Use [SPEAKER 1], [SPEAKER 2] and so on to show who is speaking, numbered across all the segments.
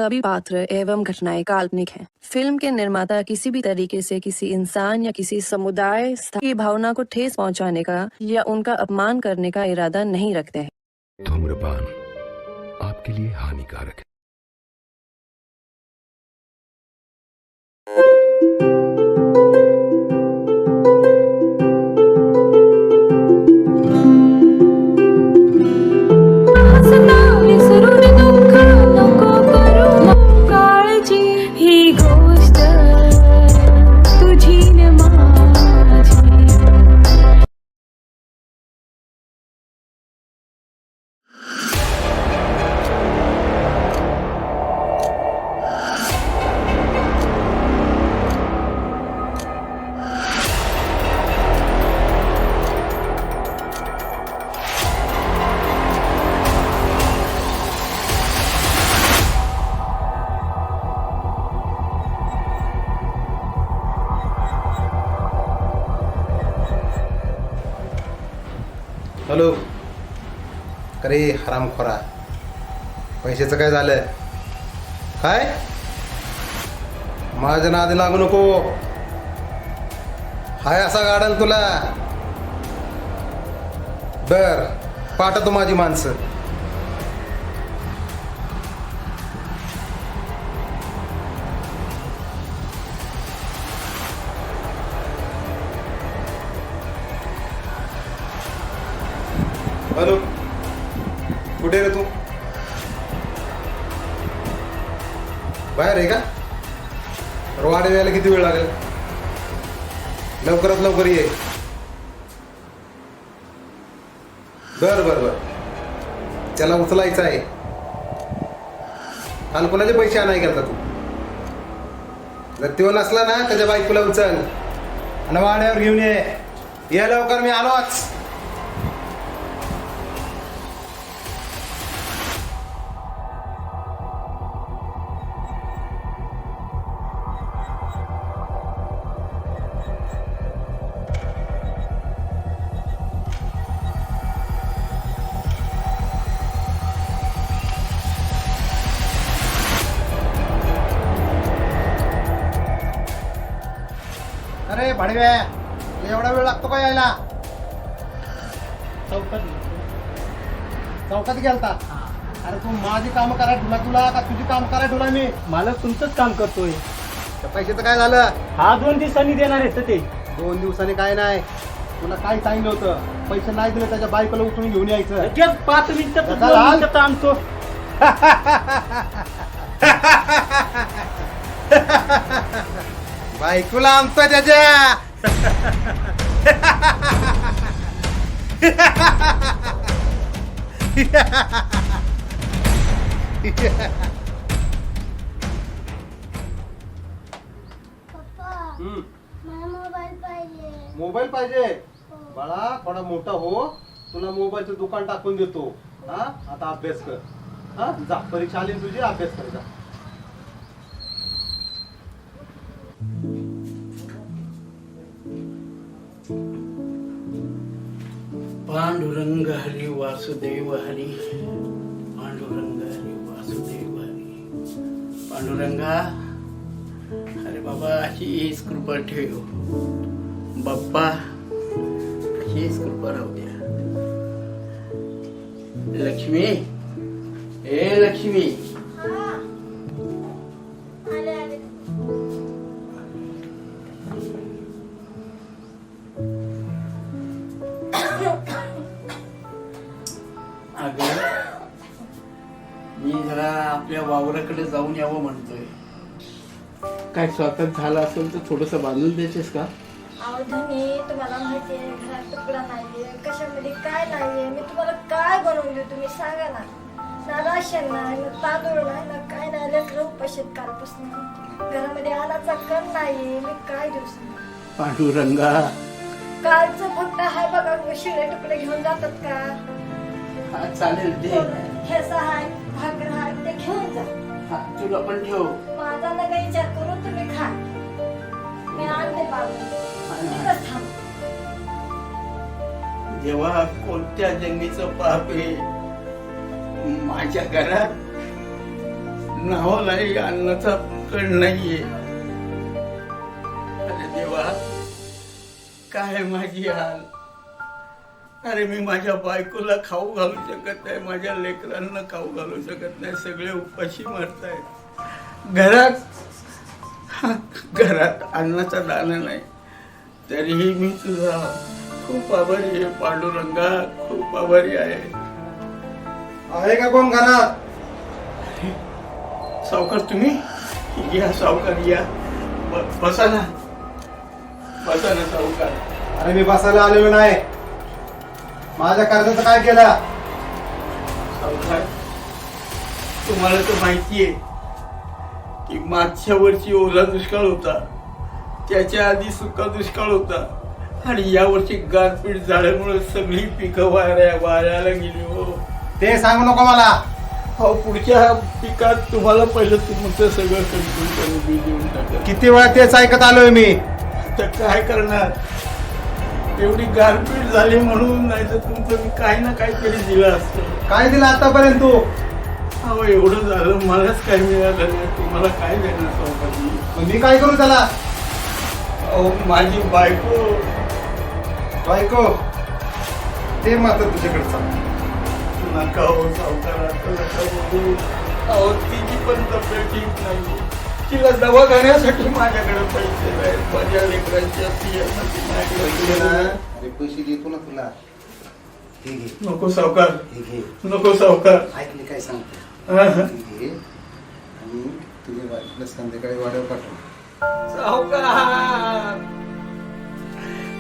[SPEAKER 1] सभी पात्र एवं घटनाएं काल्पनिक हैं। फिल्म के निर्माता किसी भी तरीके से किसी इंसान या किसी समुदाय की भावना को ठेस पहुंचाने का या उनका अपमान करने का इरादा नहीं रखते हैं।
[SPEAKER 2] धूम्रपान आपके लिए हानिकारक है।
[SPEAKER 3] हॅलो, अरे हरामखोरा, पैशाचं काय झालं? काय माझ्या नादी लागू नको. हाय असा गाडाल तुला. बर पाठवतो माझी माणसं. हॅलो, कुठे रे तू? बाहेर आहे का? वाडे यायला किती वेळ लागेल? लवकरात लवकर ये. बर बर बर, त्याला उचलायचं आहे. काल कोणाचे पैसे आणाय गेलता तू? जर तो नसला ना त्याच्या बायकोला उचल आणि वाड्यावर घेऊन ये लवकर. मी आलोच. अरे भाडव्या, एवढा वेळ लागतो का यायला? चौकात गेलता? अरे तू माझी काम करायला तुला तुला का तुझी काम करायला तुला? मी
[SPEAKER 4] मालक तुमचंच काम करतोय.
[SPEAKER 3] त्या पैशाचं काय झालं?
[SPEAKER 4] हा 2 दिवसांनी देणार आहे ते.
[SPEAKER 3] 2 दिवसांनी काय नाही, तुला काय सांगितलं होतं? पैसे नाही दिले त्याच्या बायकोला उचलून घेऊन यायचं.
[SPEAKER 4] लगेच 5 मिनिटात
[SPEAKER 3] चला,
[SPEAKER 4] 2 मिनिटात आणतो.
[SPEAKER 3] बायकोला आणतोय त्याच्या. मोबाईल पाहिजे बाळा? थोडा मोठा हो, तुला मोबाईलचं दुकान टाकून देतो. हा, आता अभ्यास कर. हा, जा, परीक्षा आली तुझी, अभ्यास कर जा.
[SPEAKER 4] पांडुरंग हरी वासुदेव हरी, पांडुरंग हरी वासुदेव हरी. पांडुरंगा, अरे बाबा अशीच कृपा ठेव बाप्पा, अशीच कृपा राहू द्या. लक्ष्मी, ए लक्ष्मी, अगं मी जरा आपल्या वावराकडे जाऊन यावं म्हणतोय. काय स्वतः झालं असेल तर थोडस बांधून द्यायचेस का?
[SPEAKER 5] धनी, तुम्हाला माहितीये घरात तुकडा नाहीये, कशामध्ये काय नाहीये. मी तुम्हाला काय बनवून देऊ तुम्ही सांगा ना. ना राशन नाही, ना तांदूळ नाही, ना काय नाही. लेकरं उपाशी आहेत कालपासून. घरामध्ये आणाचा कण नाहीये. मी काय देऊ सांगा?
[SPEAKER 4] पांडुरंगा,
[SPEAKER 5] कालचं फक्त हाय बघा, शिळे तुकडे घेऊन जातात का?
[SPEAKER 4] हा चालेल दे.
[SPEAKER 5] ठेसा हाय, भाकर हाय, ते घेऊन जा.
[SPEAKER 4] हा तुला पण ठेव.
[SPEAKER 5] माझा नका विचार करून तुम्ही खा. मी आणते पाहून. तिथंच थांब.
[SPEAKER 4] जेव्हा कोणत्या जन्मीचं पाप आहे माझ्या घरात नावालाही अन्नाचा कण नाहीये. अरे देवा, काय माझी हाल. अरे मी माझ्या बायकोला खाऊ घालू शकत नाही, माझ्या लेकरांना खाऊ घालू शकत नाही, सगळे उपाशी मरतायत. घरात अन्नाचा दाणा नाही, तरीही मी तुझा खूप आभारी आहे पांडुरंगा, खूप आभारी आहे.
[SPEAKER 3] आहे का कोण घरात?
[SPEAKER 4] सावकार तुम्ही या, सावकार या, बसा ना, बसा ना सावकार.
[SPEAKER 3] अरे मी बसायला आलेलो नाही. माझ्या कर्जाचं काय केलं?
[SPEAKER 4] सावकार, तुम्हाला तर माहितीये की मागच्या वर्षी ओला दुष्काळ होता, त्याच्या आधी सुका दुष्काळ होता, आणि या वर्षी गारपीट झाल्यामुळे सगळी पिकं वाऱ्याला गेली. हो,
[SPEAKER 3] ते सांगू नको मला.
[SPEAKER 4] हो, पुढच्या पिकात तुम्हाला पहिलं तुमचं सगळं कंट्रोल करून बी देऊन टाका.
[SPEAKER 3] किती वेळा तेच ऐकत आलोय मी.
[SPEAKER 4] तर काय करणार, एवढी गारपीट झाली म्हणून, नाही तर तुमचं मी काही ना काहीतरी दिलं असतं.
[SPEAKER 3] काय दिलं आतापर्यंत तू?
[SPEAKER 4] अहो एवढं झालं, मलाच काय मिळालं नाही, तुम्हाला काय देणार सावकारजी?
[SPEAKER 3] मग मी काय करू त्याला?
[SPEAKER 4] अहो माझी बायको
[SPEAKER 3] ते मात्र तुझ्याकडचं.
[SPEAKER 4] नका हो सावकार, आता नका बोलू. अहो तिची पण तब्येत ठीक नाही, तिला दवाखान्यासाठी माझ्याकडे पैसे नाहीत, माझ्या लेकरांची फी माझ्याकडे.
[SPEAKER 3] पैसे देतो ना तुला. ठीक आहे,
[SPEAKER 4] नको सावकार,
[SPEAKER 3] ठीक आहे.
[SPEAKER 4] नको सावकार.
[SPEAKER 3] ऐक मी काय सांगतो.
[SPEAKER 4] हा.
[SPEAKER 3] ठीक आहे, आणि तुझ्या बायकोला संध्याकाळी वाड्यावर पाठव.
[SPEAKER 4] सावकार,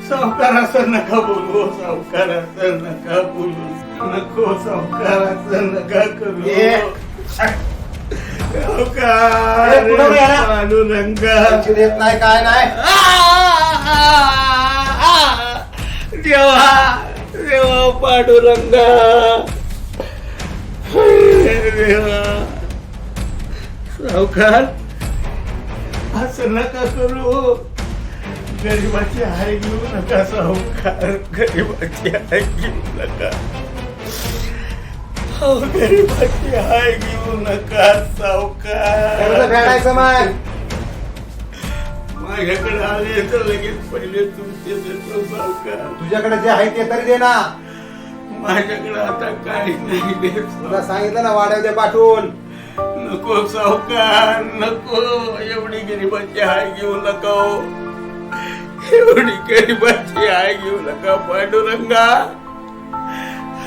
[SPEAKER 4] सावकार असं नका बोलू, सावकार असं नका बोलू, नको सावकार असं नका करू. सावकार, पांडुरंगा,
[SPEAKER 3] पैसे देत नाही, काय नाही.
[SPEAKER 4] देवा, देवा पांडुरंगा, देवा. सावकार असं नका करू, गरीबाची हाय घेऊ नका सावकार, गरीबाची हाय घेऊ नका. हो, गरीबाची हाय घेऊ नका सावकार.
[SPEAKER 3] फेडायचं मग.
[SPEAKER 4] माझ्याकडे आले तर लगेच पहिले तुमचे देतो सावकार.
[SPEAKER 3] तुझ्याकडे जे आहे ते तरी दे ना.
[SPEAKER 4] माझ्याकडे आता काही नाही देत.
[SPEAKER 3] तुला सांगितलं ना वाड्यावर दे पाठवून.
[SPEAKER 4] नको सावकार, नको, एवढी गरीबाची हाय घेऊ नका हो. एवढी गरीबाची हाय घेऊ नका पांडुरंगा.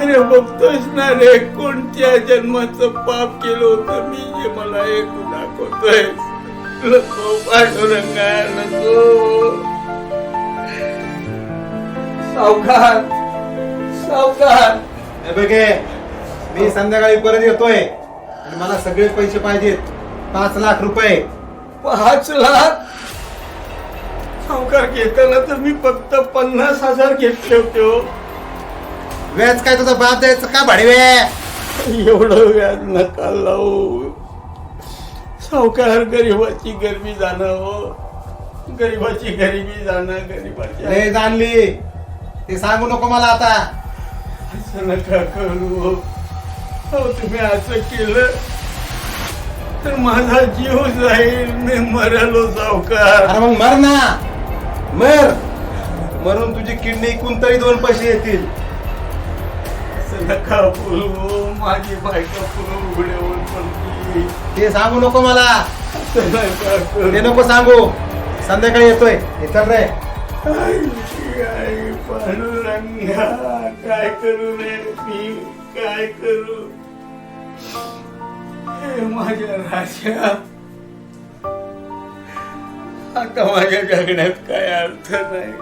[SPEAKER 4] अरे बघतोस ना रे, कोणत्या जन्माचं पाप केलं होतं मी, जे मला एक दाखवतोय. नको पांडुरंगा, नको. सावकार, सावकार.
[SPEAKER 3] हे बघे, मी संध्याकाळी परत येतोय आणि मला सगळे पैसे पाहिजेत. 5 लाख रुपये.
[SPEAKER 4] 5 लाख? सावकार, घेताना तर मी फक्त 50,000 घेतले होते हो.
[SPEAKER 3] व्याज काय तुझा बाप द्यायचं का भाडवे?
[SPEAKER 4] एवढं व्याज नका लावू सावकार. गरीबाची गरीबी जाणं हो, गरीबाची गरिबी जाणं, गरीबाची.
[SPEAKER 3] लय जाणली, ते सांगू नको मला आता.
[SPEAKER 4] असं नका करू हो. तुम्ही असं केलं तर माझा जीव जाईल, मी मरलो सावकार.
[SPEAKER 3] अरे मग मर ना, मर. मरून तुझी किडनी इकून तरी 2 पैसे येतील.
[SPEAKER 4] असं नका बोलू, माझी बायका पुन्हा उघड्यावर पडली.
[SPEAKER 3] ते सांगू नको मला,
[SPEAKER 4] असं नका करू.
[SPEAKER 3] ते नको सांगू. संध्याकाळी येतोय. हे चल रे.
[SPEAKER 4] आई पांडुरंगा, काय करू रे मी, काय करू. हे माझ्या राजा, आता माझ्या जगण्यात काय अर्थ नाही.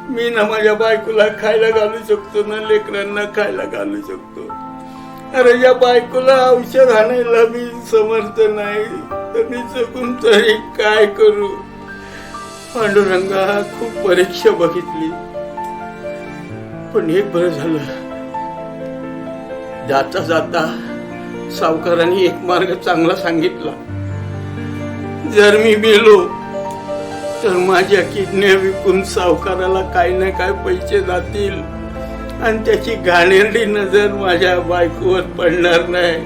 [SPEAKER 4] मी ना माझ्या बायकोला खायला घालू शकतो, ना लेकरांना खायला घालू शकतो. अरे या बायकोला औषध आणायला मी समर्थ नाही, तर मी जगून तरी काय करू. पांडुरंगा, खूप परीक्षा बघितली, पण एक बरं झालं, जाता जाता सावकारांनी एक मार्ग चांगला सांगितला. जर मी मेलो तर माझ्या किडन्या विकून सावकाराला काही ना काही पैसे जातील आणि त्याची घाणेरडी नजर माझ्या बायकोवर पडणार नाही.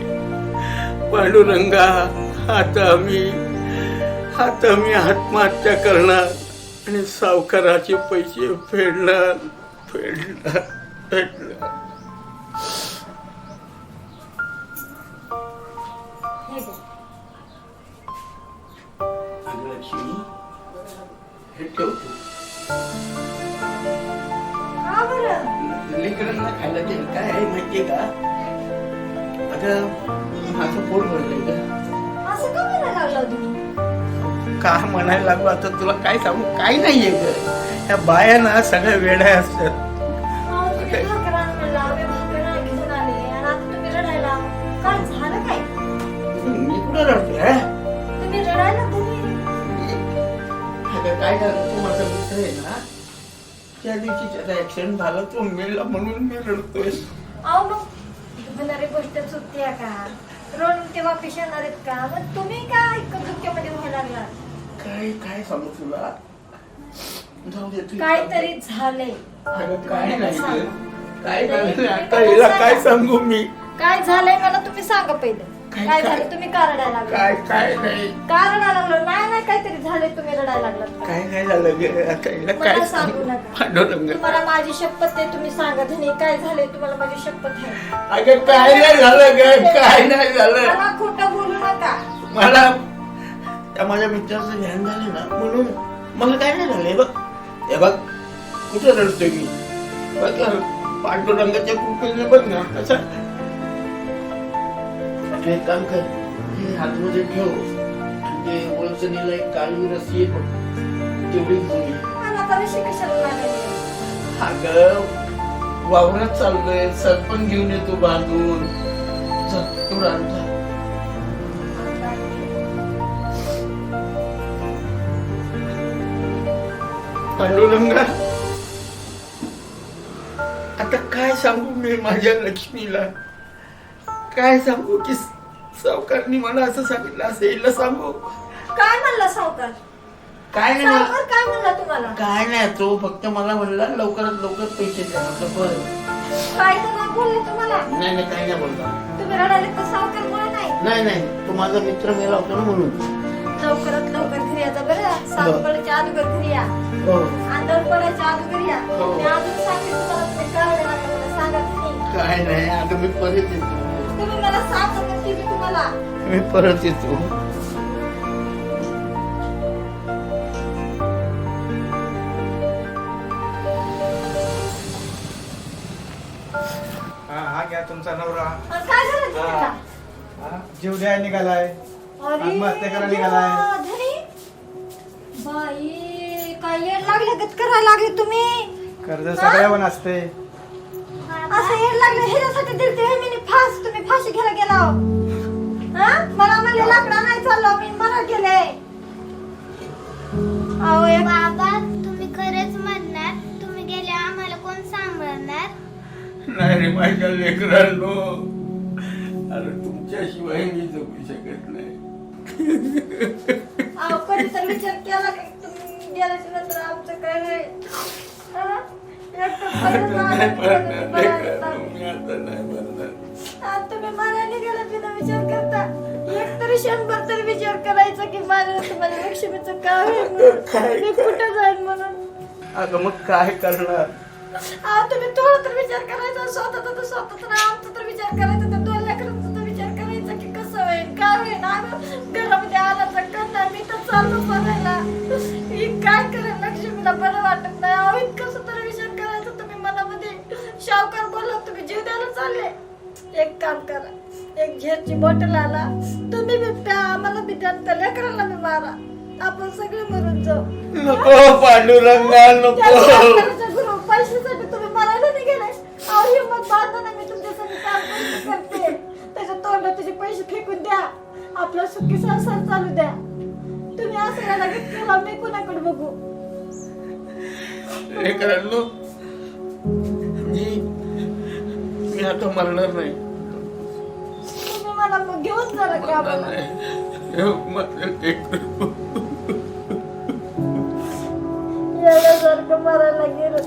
[SPEAKER 4] पांडुरंगा, आता मी आत्महत्या करणार आणि सावकाराचे पैसे फेडणार.
[SPEAKER 5] हे घे.
[SPEAKER 4] लक्ष्मी, हे ठेव तू.
[SPEAKER 5] का बरं?
[SPEAKER 4] लेकरांना खायला दे. काय आहे माहितीये का, अगं माझं पोट भरलंय ग.
[SPEAKER 5] असं का म्हणायला लागला तुम्ही?
[SPEAKER 4] का म्हणायला लागलो आता तुला काय सांगू, काय नाहीये ग. त्या बाया ना सगळ्या वेड्या असतात.
[SPEAKER 5] अहो, तुम्ही भाकर आणला, मी भाकर घेऊन आले आणि आता तुम्ही रडायला. काय झालं काय?
[SPEAKER 4] मी कुठं रडतोय?
[SPEAKER 5] तुम्ही रडायला तुम्ही
[SPEAKER 4] अगं काय झालं, तू माझा मित्र आहे ना, त्या दिवशी त्याचा ऍक्सिडेंट झाला, तो मेला म्हणून मी रडतोय.
[SPEAKER 5] अहो मग होणारी गोष्ट चुकते का? रोडून तेव्हा पिश येणार आहेत का? मग तुम्ही काय दुःखामध्ये व्हायला लागला?
[SPEAKER 4] काय सांगू तुला, जाऊ दे तू.
[SPEAKER 5] काहीतरी झालंय.
[SPEAKER 4] अगं काय नाही ग. काय झालं आता, हिला काय सांगू मी.
[SPEAKER 5] काय झालंय मला तुम्ही सांगा पहिलं.
[SPEAKER 4] काय-
[SPEAKER 5] काय
[SPEAKER 4] काय-
[SPEAKER 5] झालं? तुम्ही का रडायला लागला?
[SPEAKER 4] काय नाही.
[SPEAKER 5] का रडायला लागलो? नाही काहीतरी झालंय, तुम्ही रडायला लागलात.
[SPEAKER 4] काय झालं ग आता, हिला
[SPEAKER 5] मला
[SPEAKER 4] काय
[SPEAKER 5] सांगू
[SPEAKER 4] सांगू.
[SPEAKER 5] नका.
[SPEAKER 4] पांडुरंग,
[SPEAKER 5] तुम्हाला माझी शपथ आहे, तुम्ही सांगा धनी काय झालंय, तुम्हाला माझी शपथ आहे.
[SPEAKER 4] अगं काय नाही झालं ग, काय नाही झालं.
[SPEAKER 5] मला खोटं बोलू नका.
[SPEAKER 4] मला त्या माझ्या मित्राचं ध्यान झालं ना, म्हणून मला काय नाही झालंय बघ. हे बघ कुठे रडतोय मी, बघ पांडुरंगाच्या कृपेने बघ ना असं. एक काम कर, हे हातमध्ये ठेव, ते वळसणीला एक काळी रस्सी आहे बघ, तेवढी घेऊन ये.
[SPEAKER 5] मला तरीशी कशाला लागली?
[SPEAKER 4] अगं वावरात चाललोय, सरपण घेऊन येतो बांधून. चल, तू राहून जा. पांडुरंगा, आता काय सांगू मी माझ्या लक्ष्मीला, काय सांगू की सावकारनी मला असं सांगितलं, असं हिला सांगू.
[SPEAKER 5] काय म्हणला सावकार?
[SPEAKER 4] काय नाही
[SPEAKER 5] सावकार काय म्हणला तुम्हाला?
[SPEAKER 4] काय नाही, तो फक्त मला म्हणला लवकरात लवकर पैसे द्या. म्हटलं बरं.
[SPEAKER 5] काय तर नाही बोलले तुम्हाला?
[SPEAKER 4] नाही काय नाही बोलला.
[SPEAKER 5] तुम्ही रडायला तर सावकार मुळे नाही.
[SPEAKER 4] तो माझा मित्र मेला होता ना म्हणून.
[SPEAKER 5] लवकरात लवकर घरी यायचं बरं. सावकाळच्या अगोदर घरी या.
[SPEAKER 4] हो
[SPEAKER 5] आंधळ पडायच्या अगोदर या.
[SPEAKER 4] हो.
[SPEAKER 5] मी अजून सांगते तुम्हाला, तुम्ही काय रडायला लागला मला सांगा तुम्ही.
[SPEAKER 4] काय नाही, आता मी परत येतो.
[SPEAKER 5] तुम्ही मला सांगा नक्की मी तुम्हाला.
[SPEAKER 4] मी परत येतो.
[SPEAKER 3] हा घ्या तुमचा नवरा.
[SPEAKER 5] आणि काय झालं तुम्हाला?
[SPEAKER 3] जीव द्याय निघालाय,
[SPEAKER 5] अरे
[SPEAKER 3] आत्महत्या करायला निघालाय.
[SPEAKER 5] देवा, धनी. बाई काय येड लागले गत करायला लागले तुम्ही.
[SPEAKER 3] कर्ज सगळ्यावर असते.
[SPEAKER 5] असं येड लागलं ह्याच्यासाठी दिलते मी फास. तुम्ही फाशी घ्यायला गेला हो. हा? मला म्हणले लाकडा नाही चाललो, मी मला गेले. अहो एक
[SPEAKER 6] बाबा तुम्ही खरंच म्हणणार? तुम्ही गेले आम्हाला कोण सांभाळणार?
[SPEAKER 4] नाही रे माझ्या लेकरांनो, अरे तुमच्याशिवाय मी जगू शकत नाही.
[SPEAKER 5] अहो कधी तर विचार केला का तुम्ही गेल्याच्या नंतर आमचं काय नाही. हा? एक तर परत
[SPEAKER 4] आता
[SPEAKER 5] आला
[SPEAKER 4] नाही
[SPEAKER 5] की परत
[SPEAKER 4] भरणार
[SPEAKER 5] बघायला
[SPEAKER 4] लेकरांनो, मी आता नाही भरणार.
[SPEAKER 5] आज तुम्ही मारायला गेला बिना विचार करता. एक तरी क्षणभर तरी विचार करायचा की माझ्या माझ्या लक्ष्मीचं काय होईल म्हणून. मी कुठं जाईन म्हणून.
[SPEAKER 4] अगं मग काय करणार.
[SPEAKER 5] अहो तुम्ही थोडा तर विचार करायचा. स्वतःचा नाही, आमचा तर विचार करायचा. त्या 2 लेकरांचा तर विचार करायचा की कसं होईल काय होईल. आम्ही घरामध्ये आला तर करणार. मी तर चाललो बघायला. ही काय करेल लक्ष्मीला बरं वाटत नाही. अहो इतकं तर विचार करायचा तुम्ही मनामध्ये. शावकार बोलला तुम्ही जीव द्यायला चालले. एक काम करा, एक झेरची बॉटल आला, तुम्ही बी प्या, आम्हाला बी द्या, त्या लेकरांना बी मारा, आपण सगळे मरून जाऊ.
[SPEAKER 4] नको पांडुरंगा,
[SPEAKER 5] त्या
[SPEAKER 4] नको.
[SPEAKER 5] शावकाराच्या घरून पैशासाठी तुम्ही मरायला नाही गेले. अहो हिंमत बांधा ना, मी तुमच्यासाठी काम करते. त्याच्या तोंडात त्याचे पैसे फेकून द्या, आपला सुखी संसार चालू द्या. तुम्ही असं याला केला, मी कोणाकडे बघू.
[SPEAKER 4] लेकरांनो, मी आता मरणार नाही.
[SPEAKER 5] तुम्ही मला मग घेऊन जा का आम्हाला. येण्यासारखं मरायला गेलं,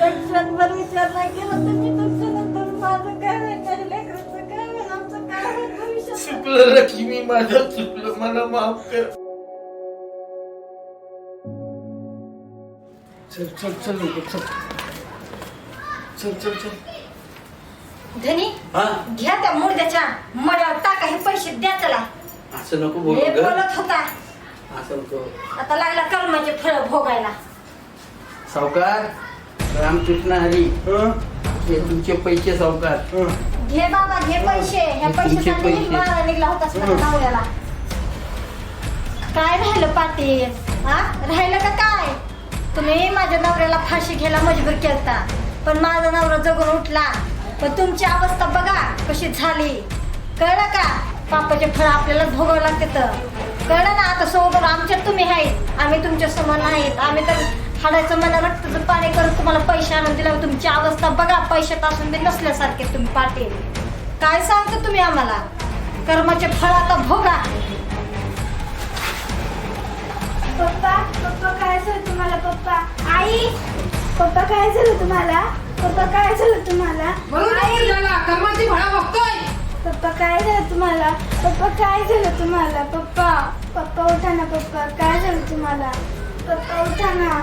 [SPEAKER 5] एक क्षणभर विचार नाही केला तुम्ही. तुमच्या नंतर माझं काय होईल, माझ्या लेकरांचं काय होईल, आमचं काय होईल भविष्यात.
[SPEAKER 4] चुकलं लक्ष्मी माझं चुकलं, मला माफ कर. चल चल चल लवकर, चल चल चल चल.
[SPEAKER 7] धनी
[SPEAKER 4] हा
[SPEAKER 7] घ्या त्या मुर्द्याच्या मड्यावर टाका, हे पैसे द्या त्याला.
[SPEAKER 4] असं नको
[SPEAKER 7] हे
[SPEAKER 4] बोलू ग,
[SPEAKER 7] बोलत होता,
[SPEAKER 4] असं नको.
[SPEAKER 7] आता लागला कर्माचे फळ भोगायला.
[SPEAKER 4] सावकार रामकृष्ण हरी, हे तुमचे पैसे सावकार.
[SPEAKER 7] घे बाबा घे पैसे, ह्या
[SPEAKER 4] तुमचे
[SPEAKER 7] पैशासाठी
[SPEAKER 4] पैसे.
[SPEAKER 7] मारा निघला होतास ना नवऱ्याला. काय राहिलं पाटील, हा राहिलं का काय? तुम्ही माझ्या नवऱ्याला फाशी घ्यायला मजबूर केलता, पण माझा नवरा जगून उठला. पण तुमची अवस्था बघा कशी झाली, कळलं का? पापाचे फळ आपल्याला भोगावं लागते. तर कळलं ना? आता सोबत आमच्यात तुम्ही आहेत, आम्ही तुमच्या समोर नाहीत. आम्ही तर हाडायचं मना रक्ताचं पाणी करून तुम्हाला पैसे आणून दिला. तुमची अवस्था बघा, पैशात असून बी नसल्यासारखे तुम्ही पाटील. काय सांगतो तुम्ही आम्हाला? कर्माचे फळ आता भोगा.
[SPEAKER 6] पप्पा पप्पा काय झालं तुम्हाला? पप्पा आई पप्पा काय झालं तुम्हाला? पप्पा काय झालं तुम्हाला?
[SPEAKER 7] कर्माचे फळ बघतोय.
[SPEAKER 6] पप्पा काय झालं तुम्हाला? पप्पा काय झालं तुम्हाला? पप्पा पप्पा उठा ना. पप्पा काय झालं तुम्हाला? पप्पा उठा ना.